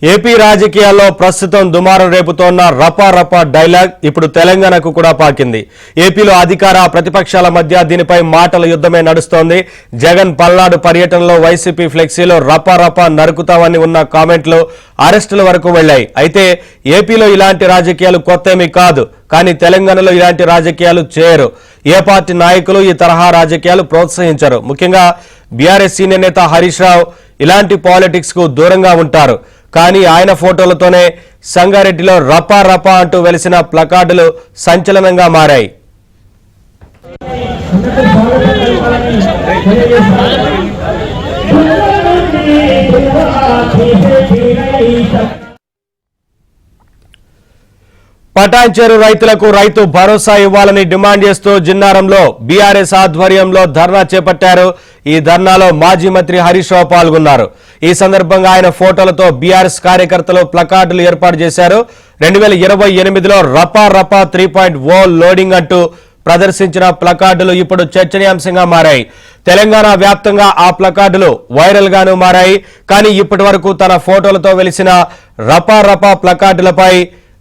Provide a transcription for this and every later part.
AP రాజకీయాల్లో ప్రస్తుతం దుమారం రేపుతోన్న రపా రపా డైలాగ్ ఇప్పుడు తెలంగాణకు కూడా పాకింది. ఏపీలో అధికార ప్రతిపక్షాల మధ్య దీనిపై మాటల యుద్ధమే నడుస్తోంది. జగన్ పల్నాడు పర్యటనలో వైసీపీ ఫ్లెక్సీలో రపా రపా నరుకుతామని ఉన్న కామెంట్లు అరెస్టుల వరకు వెళ్లాయి. అయితే ఏపీలో ఇలాంటి రాజకీయాలు కొత్తేమీ కాదు, కానీ తెలంగాణలో ఇలాంటి రాజకీయాలు చేయరు. ఏ పార్టీ నాయకులు ఈ తరహా రాజకీయాలు ప్రోత్సహించరు. ముఖ్యంగా బీఆర్ఎస్ సీనియర్ నేత హరీష్ రావు ఇలాంటి పాలిటిక్స్ కు దూరంగా ఉంటారు. కానీ ఆయన ఫోటోలతోనే సంగారెడ్డిలో రపా రపా అంటూ వెలిసిన ప్లకార్డులు సంచలనంగా మారాయి. పటాన్చెరు రైతులకు రైతు భరోసా ఇవ్వాలని డిమాండ్ చేస్తూ జిన్నారంలో బీఆర్ఎస్ ఆధ్వర్యంలో ధర్నా చేపట్టారు. ఈ ధర్నాలో మాజీ మంత్రి హరీష్ రావు పాల్గొన్నారు. ఈ సందర్భంగా ఆయన ఫోటోలతో బీఆర్ఎస్ కార్యకర్తలు ప్లకార్డులు ఏర్పాటు చేశారు. 2028లో రపా రపా 3.0 లోడింగ్ అంటూ ప్రదర్శించిన ప్లకార్డులు ఇప్పుడు చర్చనీయాంశంగా మారాయి. తెలంగాణ వ్యాప్తంగా ఆ ప్లకార్డులు వైరల్ గాను మారాయి. కానీ ఇప్పటి వరకు తన ఫోటోలతో వెలిసిన రపా రపా ప్లకార్డులపై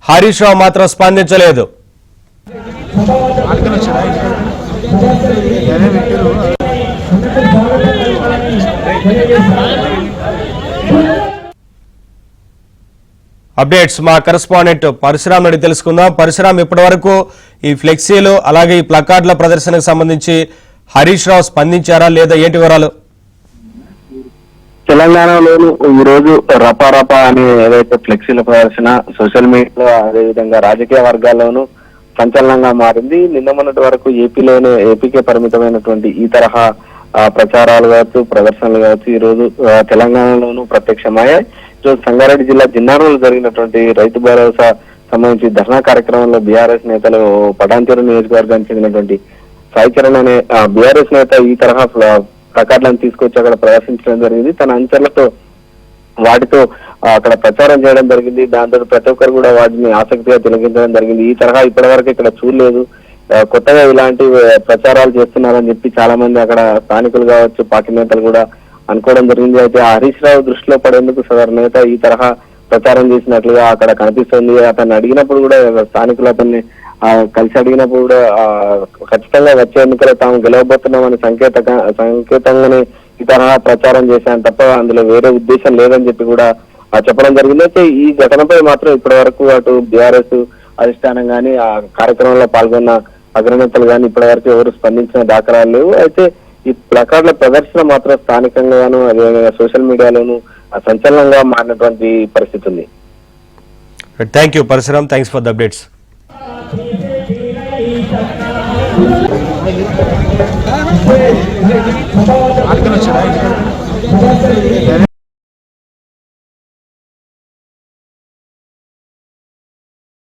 హరీష్ రావు మాత్రం స్పందించలేదు. అప్డేట్స్ మా కరెస్పాండెంట్ పరశురామ్ రెడ్డి తెలుసుకుందాం. పరశురామ్, ఇప్పటి వరకు ఈ ఫ్లెక్సీలు అలాగే ఈ ప్లకార్డుల ప్రదర్శనకు సంబంధించి హరీష్ రావు స్పందించారా లేదా, ఏంటి వివరాలు? తెలంగాణలోను ఈ రోజు రపా రపా అనే ఏదైతే ఫ్లెక్సీల ప్రదర్శన సోషల్ మీడియాలో అదేవిధంగా రాజకీయ వర్గాల్లోనూ సంచలనంగా మారింది. నిన్న మొన్నటి వరకు ఏపీకే పరిమితమైనటువంటి ఈ తరహా ప్రచారాలు కావచ్చు, ప్రదర్శనలు కావచ్చు, ఈ రోజు తెలంగాణలోనూ ప్రత్యక్షమయ్యాయి. ఈరోజు సంగారెడ్డి జిల్లా జిన్నారంలో జరిగినటువంటి రైతు భరోసా సంబంధించి ధర్నా కార్యక్రమంలో బీఆర్ఎస్ నేతలు పటాన్చెరు నియోజకవర్గానికి చెందినటువంటి సాయి చరణ్ అనే బీఆర్ఎస్ నేత ఈ తరహా ప్లకార్డులను తీసుకొచ్చి అక్కడ ప్రదర్శించడం జరిగింది. తన అనుచరులతో వాటితో అక్కడ ప్రచారం చేయడం జరిగింది. దాంతో ప్రతి ఒక్కరు కూడా వాటిని ఆసక్తిగా తిలకించడం జరిగింది. ఈ తరహా ఇప్పటి వరకు ఇక్కడ చూడలేదు, కొత్తగా ఇలాంటి ప్రచారాలు చేస్తున్నారని చెప్పి చాలా మంది అక్కడ స్థానికులు కావచ్చు, పార్టీ నేతలు కూడా అనుకోవడం జరిగింది. అయితే హరీష్ రావు దృష్టిలో పడేందుకు సదరు నేత ఈ తరహా ప్రచారం చేసినట్లుగా అక్కడ కనిపిస్తుంది. అతన్ని అడిగినప్పుడు కూడా స్థానికులు అతన్ని కలిసి అడిగినప్పుడు కూడా ఖచ్చితంగా వచ్చే ఎన్నికలు తాము గెలవబోతున్నామని సంకేతంగానే ఈ తరహా ప్రచారం చేశాను తప్ప అందులో వేరే ఉద్దేశం లేదని చెప్పి కూడా చెప్పడం జరిగింది. అయితే ఈ ఘటనపై మాత్రం ఇప్పటి వరకు అటు బీఆర్ఎస్ అధిష్టానం గాని ఆ కార్యక్రమంలో పాల్గొన్న అగ్రనేతలు గాని ఇప్పటి వరకు ఎవరు స్పందించిన దాఖలాలు లేవు. అయితే ఈ ప్లకార్డుల ప్రదర్శన మాత్రం స్థానికంగాను అదేవిధంగా సోషల్ మీడియాలోను సంచలనంగా మారినటువంటి పరిస్థితి ఉంది. Thank you Parashuram, thanks for the updates.